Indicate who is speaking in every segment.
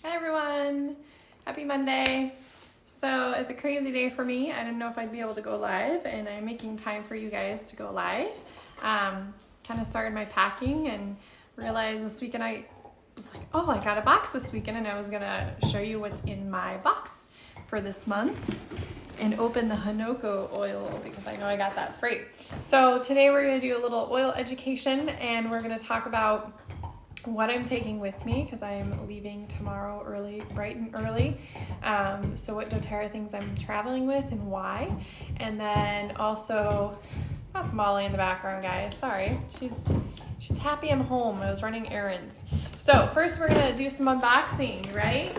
Speaker 1: Hi everyone, happy Monday. So it's a crazy day for me. I didn't know if I'd be able to go live, and I'm making time for you guys to go live. Kind of started my packing and realized this weekend I was like, oh, I got a box this weekend, and I was gonna show you what's in my box for this month and open the Hanoko oil because I know I got that free. So today we're gonna do a little oil education, and we're gonna talk about what I'm taking with me because I'm leaving tomorrow bright and early. So what doTERRA things I'm traveling with and why. And then also, that's Molly in the background, guys. Sorry. She's happy I'm home. I was running errands. So first we're gonna do some unboxing. You ready?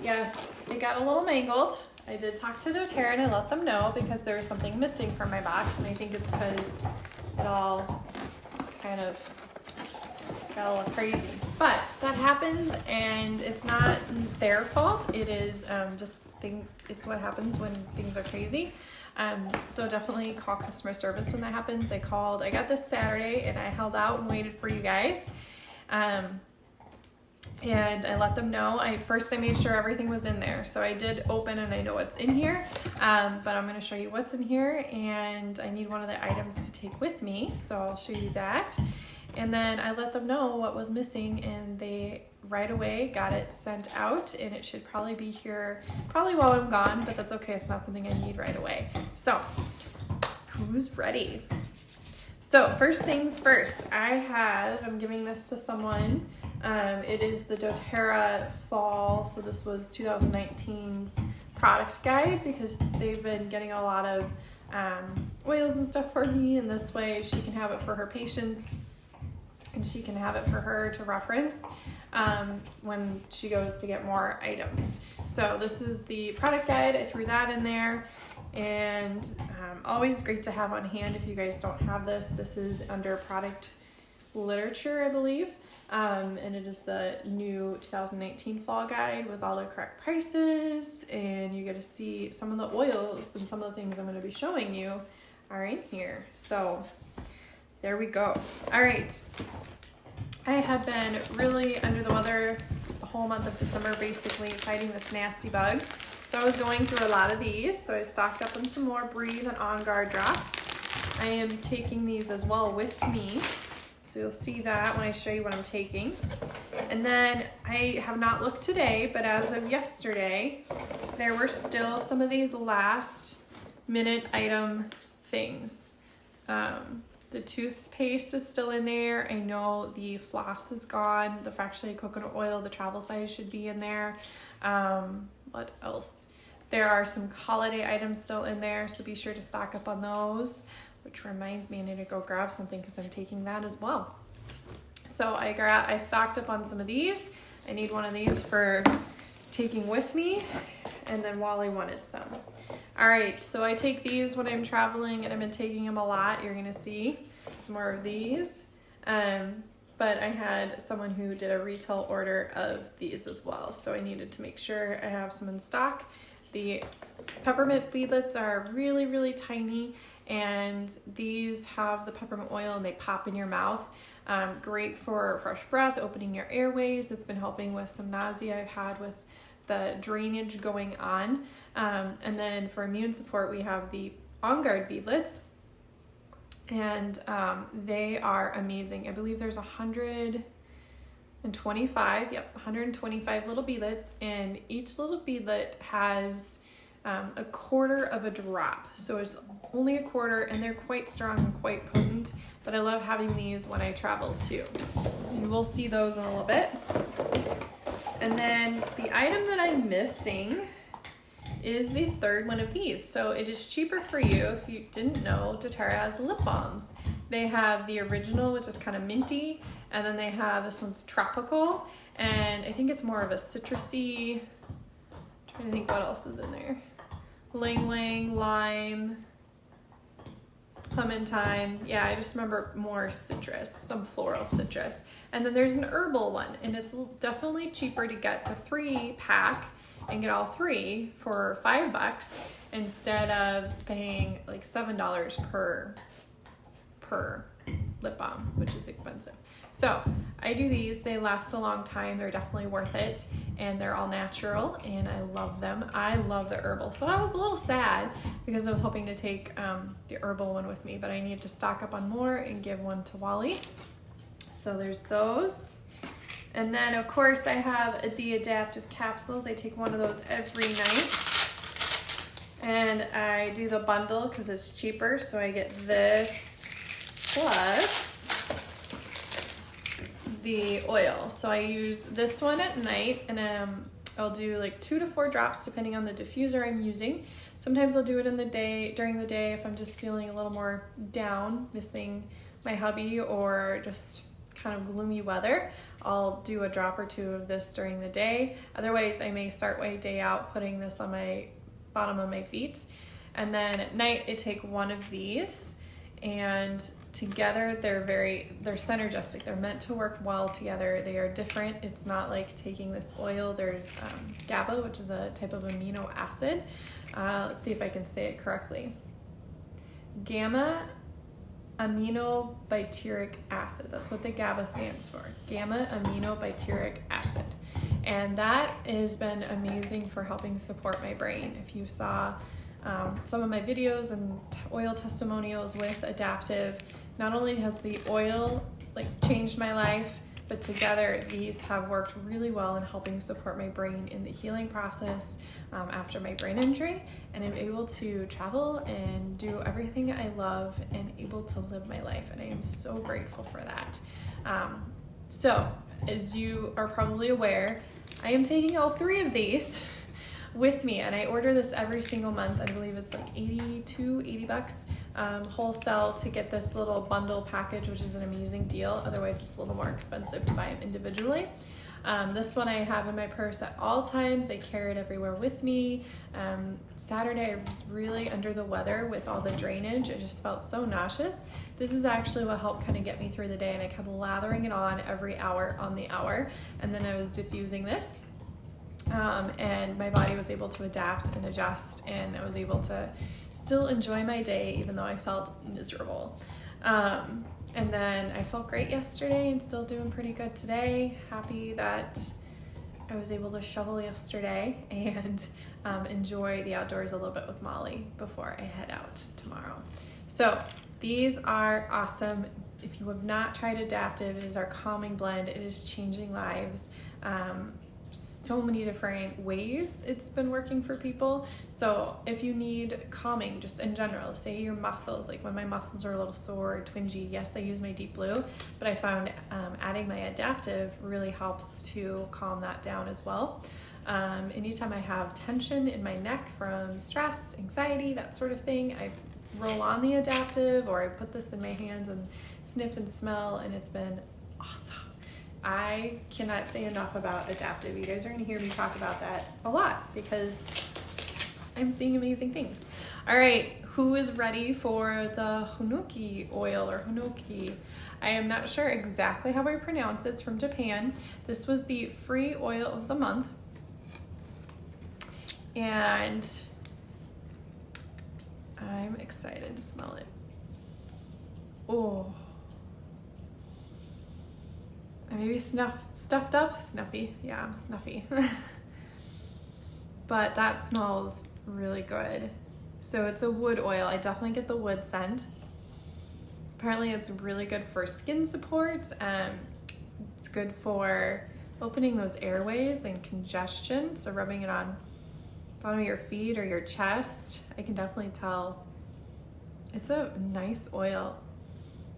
Speaker 1: Yes, it got a little mangled. I did talk to doTERRA and I let them know because there was something missing from my box, and I think it's because it all kind of got a little crazy, but that happens and it's not their fault. It is it's what happens when things are crazy. So definitely call customer service when that happens. I got this Saturday and I held out and waited for you guys. And I let them know. I made sure everything was in there. So I did open and I know what's in here, but I'm going to show you what's in here, and I need one of the items to take with me. So I'll show you that. And then I let them know what was missing, and they right away got it sent out, and it should probably be here while I'm gone, but that's okay. It's not something I need right away. So who's ready? So first things first, I'm giving this to someone. It is the doTERRA fall. So this was 2019's product guide because they've been getting a lot of oils and stuff for me, and this way she can have it for her patients. And she can have it for her to reference when she goes to get more items. So this is the product guide. I threw that in there, and always great to have on hand if you guys don't have this. This is under product literature, I believe, and it is the new 2019 fall guide with all the correct prices, and you get to see some of the oils and some of the things I'm going to be showing you are in here. So there we go. All right. I have been really under the weather the whole month of December, basically fighting this nasty bug. So I was going through a lot of these. So I stocked up on some more Breathe and On Guard drops. I am taking these as well with me. So you'll see that when I show you what I'm taking. And then I have not looked today, but as of yesterday, there were still some of these last minute item things. The toothpaste is still in there. I know the floss is gone. The fractionated coconut oil, the travel size should be in there. What else? There are some holiday items still in there, so be sure to stock up on those, which reminds me I need to go grab something because I'm taking that as well. So I stocked up on some of these. I need one of these for taking with me, and then Wally wanted some. All right, so I take these when I'm traveling, and I've been taking them a lot. You're gonna see some more of these, but I had someone who did a retail order of these as well, so I needed to make sure I have some in stock. The peppermint beadlets are really, really tiny, and these have the peppermint oil and they pop in your mouth. Great for fresh breath, opening your airways. It's been helping with some nausea I've had with the drainage going on. And then for immune support, we have the On Guard beadlets, and they are amazing. I believe there's 125 little beadlets, and each little beadlet has a quarter of a drop. So it's only a quarter, and they're quite strong and quite potent, but I love having these when I travel too. So you will see those in a little bit. And then the item that I'm missing is the third one of these. So it is cheaper for you. If you didn't know, doTERRA has lip balms. They have the original, which is kind of minty, and then they have this one's tropical, and I think it's more of a citrusy. I'm trying to think what else is in there. Lang Lang, lime, clementine. Yeah, I just remember more citrus, some floral citrus. And then there's an herbal one, and it's definitely cheaper to get the 3-pack and get all 3 for $5 instead of paying like $7 per lip balm, which is expensive. So I do these. They last a long time. They're definitely worth it, and they're all natural, and I love them. I love the herbal. So I was a little sad because I was hoping to take the herbal one with me, but I need to stock up on more and give one to Wally. So there's those. And then of course I have the adaptive capsules. I take one of those every night. And I do the bundle because it's cheaper. So I get this plus the oil. So I use this one at night, and I'll do like 2 to 4 drops depending on the diffuser I'm using. Sometimes I'll do it during the day if I'm just feeling a little more down, missing my hubby, or just kind of gloomy weather. I'll do a drop or 2 of this during the day. Otherwise, I may start my day out putting this on my bottom of my feet. And then at night, I take one of these, and together they're synergistic. They're meant to work well together. They are different. It's not like taking this oil. There's GABA, which is a type of amino acid. Let's see if I can say it correctly. Gamma aminobutyric acid. That's what the GABA stands for. Gamma aminobutyric acid. And that has been amazing for helping support my brain. If you saw some of my videos and oil testimonials with Adaptive, not only has the oil changed my life, but together these have worked really well in helping support my brain in the healing process after my brain injury, and I'm able to travel and do everything I love and able to live my life, and I am so grateful for that. So as you are probably aware, I am taking all 3 of these with me, and I order this every single month. I believe it's like $80 wholesale to get this little bundle package, which is an amazing deal. Otherwise it's a little more expensive to buy them individually. This one I have in my purse at all times. I carry it everywhere with me. Saturday I was really under the weather with all the drainage. I just felt so nauseous. This is actually what helped kind of get me through the day, and I kept lathering it on every hour on the hour, and then I was diffusing this. And my body was able to adapt and adjust, and I was able to still enjoy my day even though I felt miserable. And then I felt great yesterday and still doing pretty good today. Happy that I was able to shovel yesterday and enjoy the outdoors a little bit with Molly before I head out tomorrow. So these are awesome. If you have not tried Adaptive, it is our calming blend. It is changing lives. So many different ways it's been working for people. So if you need calming just in general, say your muscles, like when my muscles are a little sore or twingy, yes, I use my Deep Blue, but I found adding my Adaptive really helps to calm that down as well. Anytime I have tension in my neck from stress, anxiety, that sort of thing, I roll on the Adaptive, or I put this in my hands and sniff and smell, and it's been awesome. I cannot say enough about Adaptive. You guys are going to hear me talk about that a lot because I'm seeing amazing things. All right, who is ready for the Hinoki oil or Hinoki? I am not sure exactly how I pronounce it. It's from Japan. This was the free oil of the month. And I'm excited to smell it. Oh. I maybe stuffed up? Snuffy. Yeah, I'm snuffy. But that smells really good. So it's a wood oil. I definitely get the wood scent. Apparently it's really good for skin support. It's good for opening those airways and congestion. So rubbing it on bottom of your feet or your chest, I can definitely tell. It's a nice oil.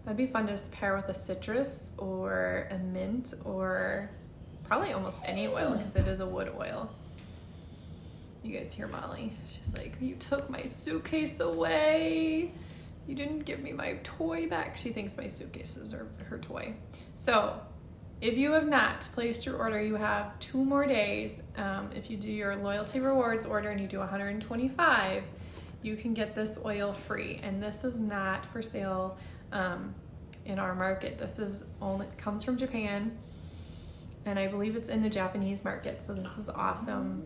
Speaker 1: That'd be fun to pair with a citrus or a mint or probably almost any oil because it is a wood oil. You guys hear Molly. She's like, you took my suitcase away. You didn't give me my toy back. She thinks my suitcases are her toy. So if you have not placed your order, you have 2 more days. If you do your loyalty rewards order and you do 125, you can get this oil free. And this is not for sale in our market. This is only comes from Japan, and I believe it's in the Japanese market. So this is awesome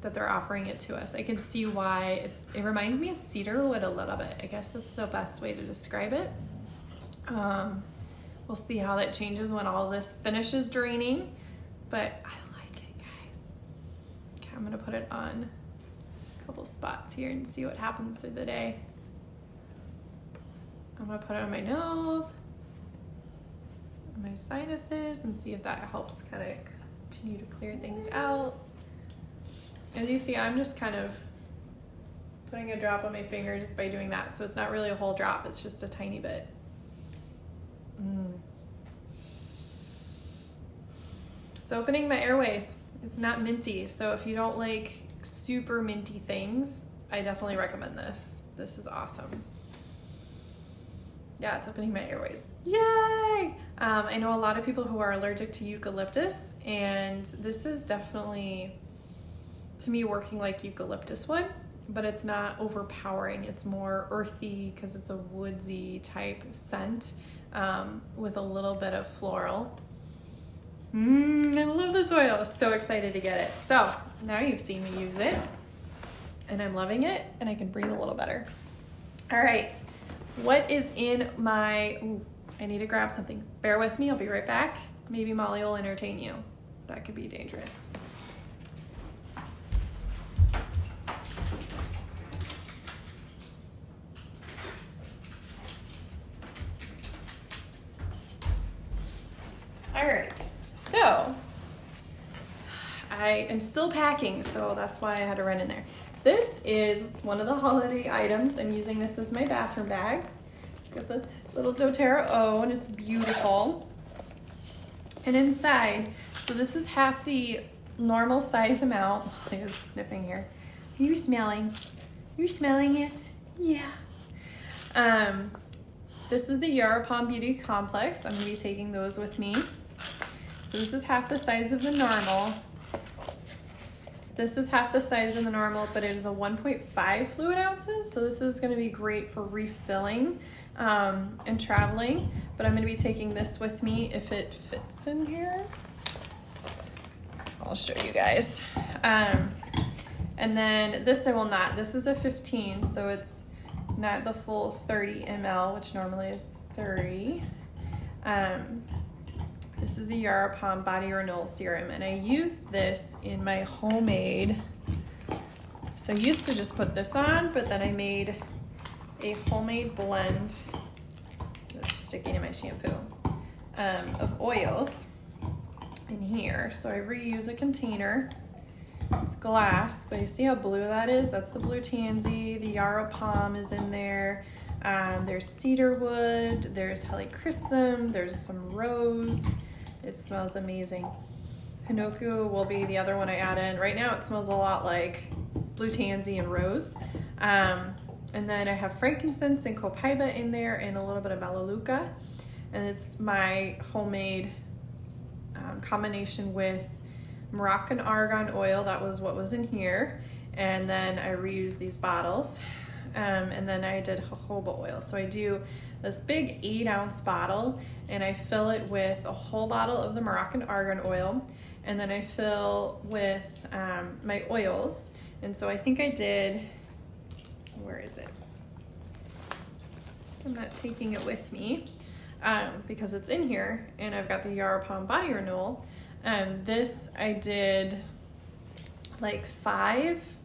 Speaker 1: that they're offering it to us. I can see why it reminds me of cedar wood a little bit. I guess that's the best way to describe it. We'll see how that changes when all this finishes draining, but I like it, guys. Okay, I'm gonna put it on a couple spots here and see what happens through the day. I'm gonna put it on my nose, on my sinuses, and see if that helps kind of continue to clear things out. As you see, I'm just kind of putting a drop on my finger just by doing that. So it's not really a whole drop, it's just a tiny bit. It's opening my airways. It's not minty, so if you don't like super minty things, I definitely recommend this. This is awesome. Yeah, it's opening my airways. Yay! I know a lot of people who are allergic to eucalyptus, and this is definitely, to me, working like eucalyptus would, but it's not overpowering. It's more earthy because it's a woodsy type scent with a little bit of floral. I love this oil. So excited to get it. So now you've seen me use it, and I'm loving it, and I can breathe a little better. All right. What is in my, I need to grab something. Bear with me, I'll be right back. Maybe Molly will entertain you. That could be dangerous. All right, so I am still packing, so that's why I had to run in there. This is one of the holiday items. I'm using this as my bathroom bag. It's got the little doTERRA O, and it's beautiful. And inside, so this is half the normal size amount. I was sniffing here. You're smelling. You're smelling it? Yeah. This is the Yaropom Beauty Complex. I'm gonna be taking those with me. So this is half the size of the normal. This is half the size of the normal, but it is a 1.5 fluid ounces. So this is gonna be great for refilling and traveling, but I'm gonna be taking this with me if it fits in here. I'll show you guys. And then this I will not. This is a 15, so it's not the full 30 ml, which normally is 30. This is the Yaropom Body Renewal Serum, and I used this in my homemade. So I used to just put this on, but then I made a homemade blend that's sticking to my shampoo of oils in here. So I reuse a container. It's glass, but you see how blue that is? That's the blue tansy. The Yaropom is in there. There's cedarwood, there's helichrysum, there's some rose. It smells amazing. Hinoku will be the other one I add in. Right now it smells a lot like blue tansy and rose. And then I have frankincense and copaiba in there and a little bit of melaleuca. And it's my homemade combination with Moroccan argan oil. That was what was in here. And then I reused these bottles. And then I did jojoba oil. So I do this big 8-ounce bottle, and I fill it with a whole bottle of the Moroccan argan oil, and then I fill with my oils. And so I think I did, where is it? I'm not taking it with me because it's in here, and I've got the Yaropom Body Renewal. This I did like 5.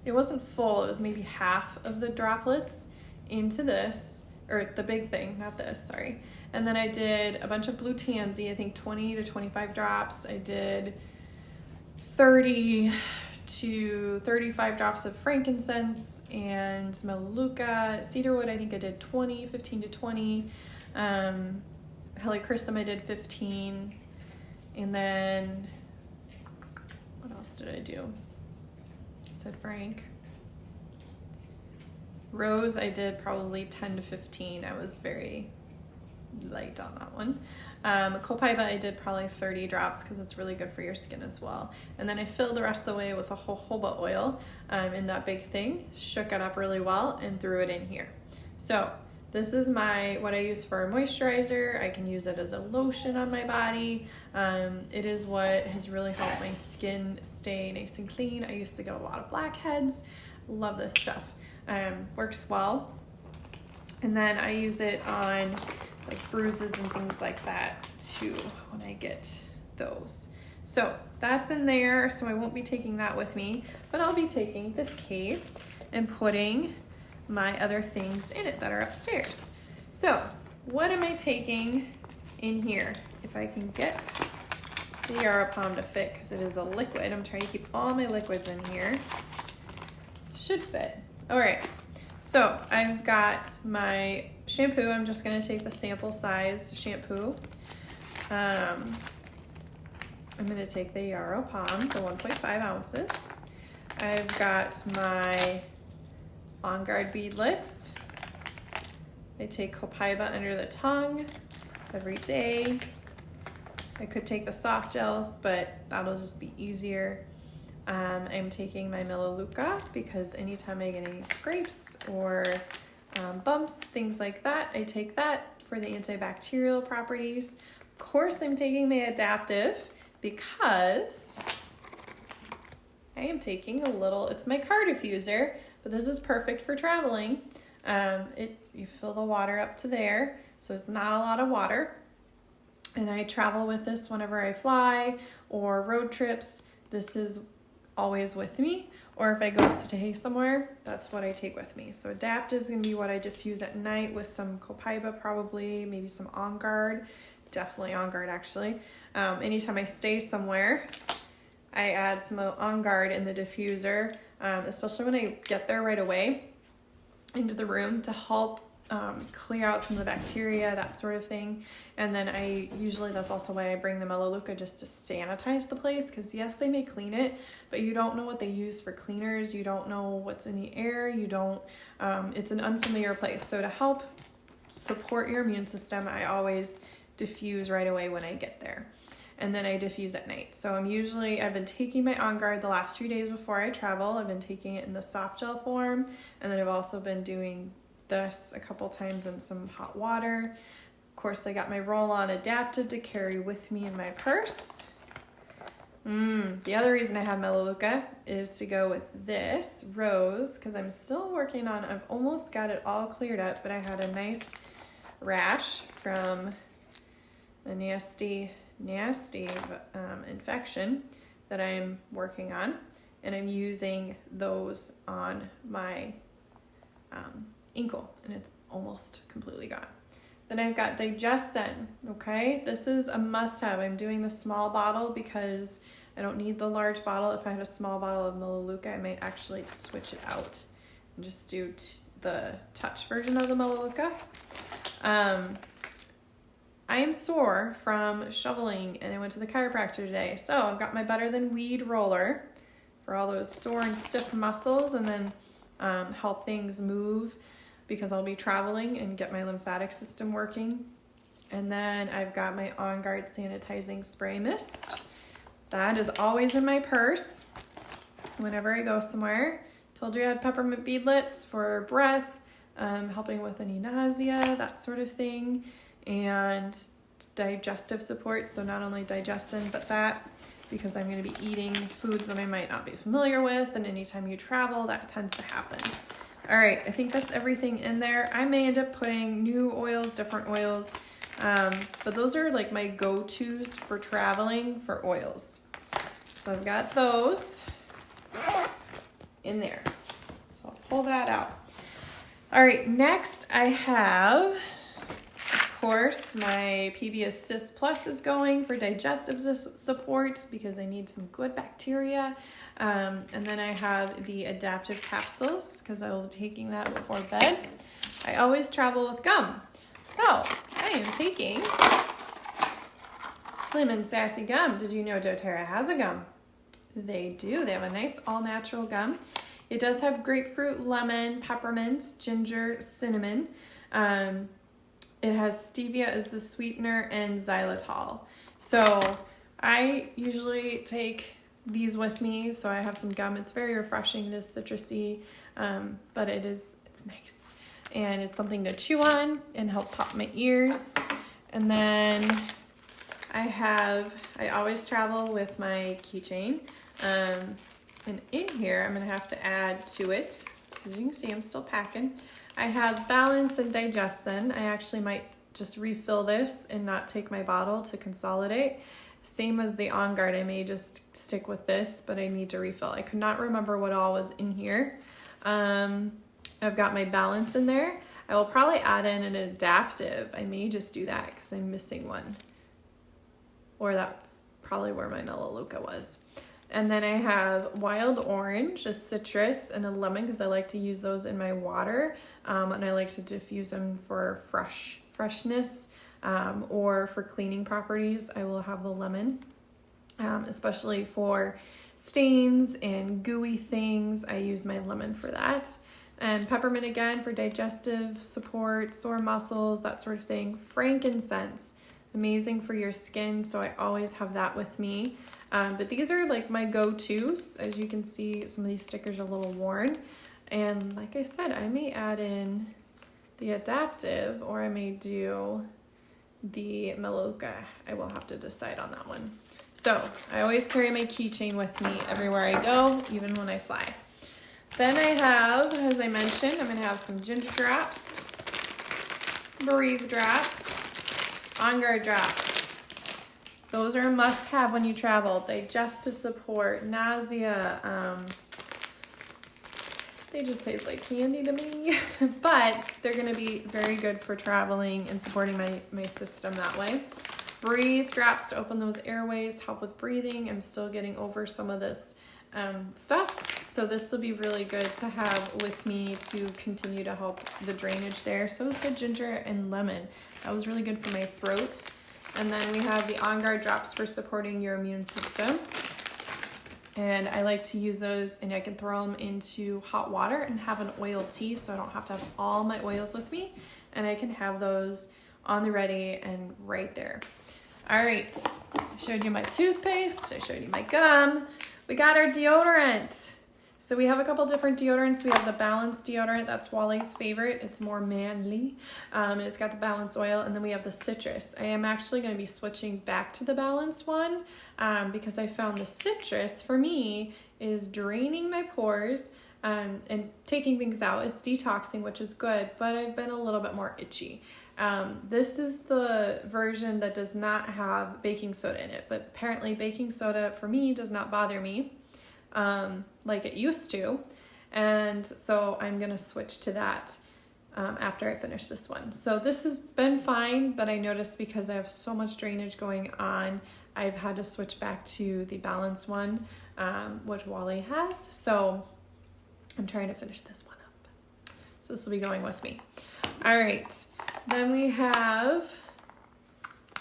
Speaker 1: It wasn't full, it was maybe half of the droplets into this, or the big thing, not this, sorry. And then I did a bunch of blue tansy, I think 20 to 25 drops. I did 30 to 35 drops of frankincense and melaleuca. Cedarwood, I think I did 15 to 20. Helichrysum, I did 15. And then, what else did I do? Said Frank. Rose, I did probably 10 to 15. I was very light on that one. Copaiba, I did probably 30 drops because it's really good for your skin as well. And then I filled the rest of the way with a jojoba oil in that big thing, shook it up really well, and threw it in here. So this is what I use for a moisturizer. I can use it as a lotion on my body. It is what has really helped my skin stay nice and clean. I used to get a lot of blackheads. Love this stuff. Works well. And then I use it on like bruises and things like that too when I get those. So that's in there, so I won't be taking that with me, but I'll be taking this case and putting my other things in it that are upstairs. So what am I taking in here? If I can get the Yaropalm to fit, because it is a liquid. I'm trying to keep all my liquids in here. Should fit. All right, so I've got my shampoo. I'm just gonna take the sample size shampoo. I'm gonna take the Yaropalm, the 1.5 ounces. I've got my On Guard beadlets. I take Copaiba under the tongue every day. I could take the soft gels, but that'll just be easier. I'm taking my Melaleuca because anytime I get any scrapes or bumps, things like that, I take that for the antibacterial properties. Of course, I'm taking my Adaptiv because I am taking a little, it's my car diffuser, but this is perfect for traveling. You fill the water up to there, so it's not a lot of water. And I travel with this whenever I fly or road trips. This is always with me. Or if I go stay somewhere, that's what I take with me. So Adaptiv is going to be what I diffuse at night with some Copaiba probably, maybe some On Guard. Definitely On Guard actually. Anytime I stay somewhere, I add some On Guard in the diffuser, especially when I get there right away into the room to help clear out some of the bacteria, that sort of thing. And then that's also why I bring the Melaleuca, just to sanitize the place, because yes, they may clean it, but you don't know what they use for cleaners. You don't know what's in the air. It's an unfamiliar place. So to help support your immune system, I always diffuse right away when I get there. And then I diffuse at night. So I've been taking my On Guard the last few days before I travel. I've been taking it in the soft gel form. And then I've also been doing this a couple times in some hot water. Of course, I got my roll-on Adaptiv to carry with me in my purse. The other reason I have Melaleuca is to go with this rose, because I'm still working on, I've almost got it all cleared up, but I had a nice rash from a nasty infection that I'm working on, and I'm using those on my ankle, and it's almost completely gone. Then I've got Digestin, okay? This is a must-have. I'm doing the small bottle because I don't need the large bottle. If I had a small bottle of Melaleuca, I might actually switch it out and just do the touch version of the Melaleuca. I am sore from shoveling, and I went to the chiropractor today. So I've got my Better Than Weed roller for all those sore and stiff muscles, and then help things move because I'll be traveling and get my lymphatic system working. And then I've got my On Guard sanitizing spray mist. That is always in my purse whenever I go somewhere. Told you I had peppermint beadlets for breath, helping with any nausea, that sort of thing. And digestive support, so not only Digestin, but that, because I'm going to be eating foods that I might not be familiar with, and anytime you travel, that tends to happen. All right, I think that's everything in there. I may end up putting new oils, different oils, but those are like my go-tos for traveling for oils. So I've got those in there. So I'll pull that out. All right, next I have, of course, my PB Assist Plus is going for digestive support because I need some good bacteria. And then I have the Adaptiv capsules because I will be taking that before bed. I always travel with gum. So I am taking Slim and Sassy gum. Did you know doTERRA has a gum? They do. They have a nice all-natural gum. It does have grapefruit, lemon, peppermint, ginger, cinnamon. It has stevia as the sweetener and xylitol. So I usually take these with me, so I have some gum. It's very refreshing. It is citrusy, but it's nice. And it's something to chew on and help pop my ears. And then I always travel with my keychain. And in here, I'm gonna have to add to it. So as you can see, I'm still packing. I have Balance and Digestin. I actually might just refill this and not take my bottle to consolidate. Same as the On Guard, I may just stick with this, but I need to refill. I could not remember what all was in here. I've got my Balance in there. I will probably add in an Adaptive. I may just do that because I'm missing one. Or that's probably where my Melaleuca was. And then I have Wild Orange, a citrus, and a lemon because I like to use those in my water. And I like to diffuse them for freshness or for cleaning properties. I will have the lemon, especially for stains and gooey things. I use my lemon for that. And peppermint again for digestive support, sore muscles, that sort of thing. Frankincense, amazing for your skin, so I always have that with me. But these are like my go-tos. As you can see, some of these stickers are a little worn. And like I said, I may add in the Adaptive or I may do the Melaleuca. I will have to decide on that one. So I always carry my keychain with me everywhere I go, even when I fly. Then I have, as I mentioned, I'm going to have some ginger drops, Breathe drops, On Guard drops. Those are a must-have when you travel. Digestive support, nausea. They just taste like candy to me, but they're going to be very good for traveling and supporting my system that way. Breathe drops to open those airways, help with breathing. I'm still getting over some of this stuff, so this will be really good to have with me to continue to help the drainage there. So is the ginger and lemon. That was really good for my throat. And then we have the On Guard drops for supporting your immune system. And I like to use those, and I can throw them into hot water and have an oil tea, so I don't have to have all my oils with me, and I can have those on the ready and right there. All right, I showed you my toothpaste, I showed you my gum. We got our deodorant. So we have a couple different deodorants. We have the Balance deodorant. That's Wally's favorite. It's more manly. And it's got the Balance oil. And then we have the citrus. I am actually going to be switching back to the Balance one because I found the citrus, for me, is draining my pores and taking things out. It's detoxing, which is good, but I've been a little bit more itchy. This is the version that does not have baking soda in it, but apparently baking soda for me does not bother me like it used to, and so I'm gonna switch to that after I finish this one. So this has been fine, but I noticed because I have so much drainage going on, I've had to switch back to the Balance one, which Wally has, so I'm trying to finish this one up. So this will be going with me. All right. Then we have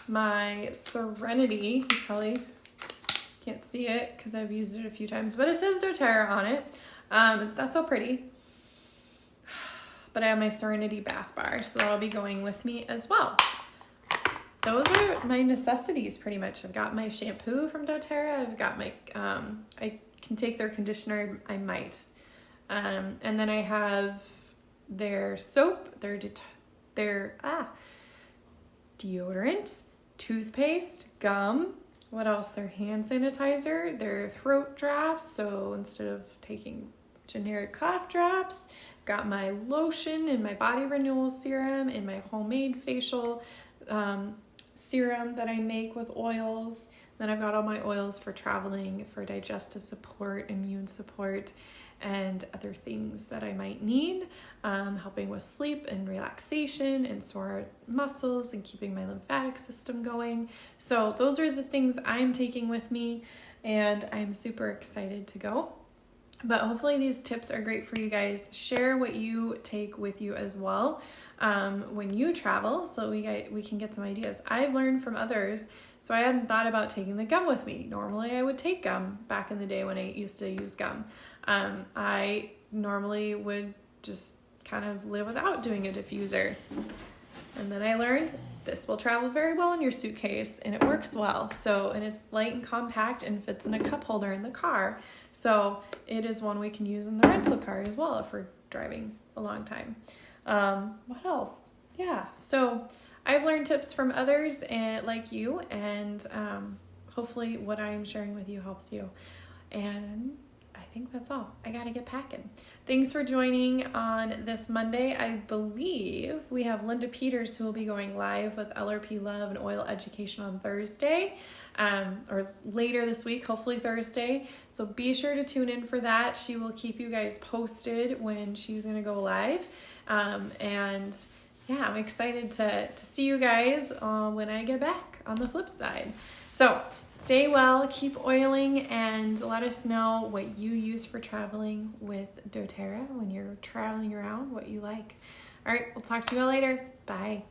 Speaker 1: my Serenity. You probably can't see it because I've used it a few times, but it says doTERRA on it. It's not so pretty. But I have my Serenity bath bar, so that'll be going with me as well. Those are my necessities pretty much. I've got my shampoo from doTERRA. I've got my, I can take their conditioner, I might. And then I have their soap, their deodorant, toothpaste, gum. What else? Their hand sanitizer, their throat drops. So instead of taking generic cough drops, got my lotion and my body renewal serum and my homemade facial serum that I make with oils. Then I've got all my oils for traveling, for digestive support, immune support, and other things that I might need, helping with sleep and relaxation and sore muscles and keeping my lymphatic system going. So those are the things I'm taking with me, and I'm super excited to go. But hopefully these tips are great for you guys. Share what you take with you as well when you travel, so we can get some ideas. I've learned from others, so I hadn't thought about taking the gum with me. Normally I would take gum back in the day when I used to use gum. I normally would just kind of live without doing a diffuser. And then I learned this will travel very well in your suitcase, and it works well. So, and it's light and compact and fits in a cup holder in the car. So it is one we can use in the rental car as well if we're driving a long time. What else? Yeah, so I've learned tips from others and like you, and hopefully what I'm sharing with you helps you. And I think that's all. I gotta get packing. Thanks for joining on this Monday. I believe we have Linda Peters who will be going live with LRP Love and Oil Education on Thursday, or later this week, hopefully Thursday. So be sure to tune in for that. She will keep you guys posted when she's gonna go live. And yeah, I'm excited to see you guys when I get back on the flip side. So stay well, keep oiling, and let us know what you use for traveling with doTERRA when you're traveling around, what you like. All right, we'll talk to you all later. Bye.